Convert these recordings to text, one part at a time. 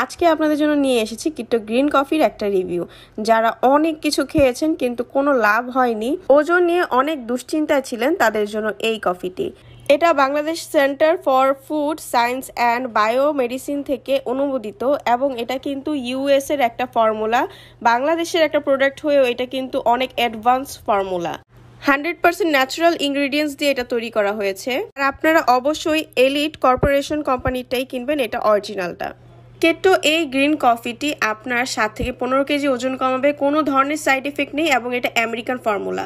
আজকে আপনাদের জন্য নিয়ে এসেছি কিটো গ্রিন কফির একটা রিভিউ। যারা অনেক কিছু খেয়েছেন কিন্তু কোনো লাভ হয়নি, ওজন নিয়ে অনেক দুশ্চিন্তায় ছিলেন, তাদের জন্য এই কফিটি। এটা Bangladesh centre for food science and biomedicine থেকে অনুমোদিত এবং এটা কিন্তু ইউএস এর একটা ফর্মুলা। বাংলাদেশের একটা প্রোডাক্ট হয়েও এটা কিন্তু অনেক অ্যাডভান্স ফর্মুলা। 100% ন্যাচারাল ইনগ্রিডিয়েন্টস দিয়ে এটা তৈরি করা হয়েছে। আর আপনারা অবশ্যই এলিট কর্পোরেশন কোম্পানিটাই কিনবেন, এটা অরিজিনালটা। কেটো এই গ্রিন কফিটি আপনার 7 থেকে 15 কেজি ওজন কমাবে, কোনো ধরনের সাইড এফেক্ট নেই এবং এটা আমেরিকান ফর্মুলা।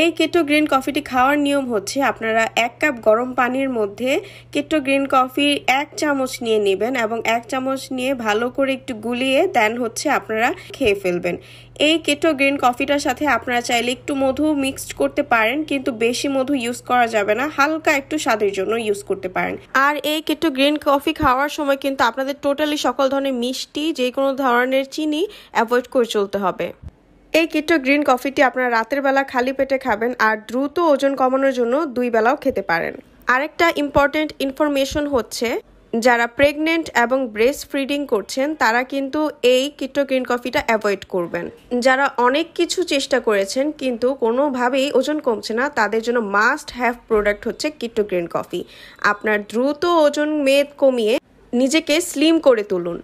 এই কেটো গ্রিন কফিটি খাওয়ার নিয়ম হচ্ছে আপনারা 1 কাপ গরম পানির মধ্যে কেটো গ্রিন কফি 1 চামচ নিয়ে নেবেন এবং 1 চামচ নিয়ে ভালো করে একটু গুলিয়ে দেন হচ্ছে আপনারা খেয়ে ফেলবেন। এই কেটো গ্রিন কফিটার সাথে আপনারা চাইলে একটু মধু মিক্সড করতে পারেন, কিন্তু বেশি মধু ইউজ করা যাবে না, হালকা একটু স্বাদের জন্য ইউজ করতে পারেন। আর এই কেটো গ্রিন কফি খাওয়ার সময় কিন্তু আপনাদের টোটালি সকল ধরনের মিষ্টি, যে কোনো ধরনের চিনি অ্যাভয়েড করে চলতে হবে। এই কেটো গ্রিন কফিটি আপনারা রাতের বেলা খালি পেটে খাবেন আর দ্রুত ওজন কমানোর জন্য 2 বেলাও খেতে পারেন। আরেকটা ইম্পর্টেন্ট ইনফরমেশন হচ্ছে, যারা প্রেগনেন্ট এবং ব্রেস্ট ফিডিং করছেন তারা কিন্তু এই কেটো গ্রিন কফিটা অ্যাভয়েড করবেন। যারা অনেক কিছু চেষ্টা করেছেন কিন্তু কোনোভাবেই ওজন কমছে না, তাদের জন্য মাস্ট হ্যাভ প্রোডাক্ট হচ্ছে কেটো গ্রিন কফি। আপনার দ্রুত ওজন মেদ কমিয়ে নিজেকে স্লিম করে তুলুন।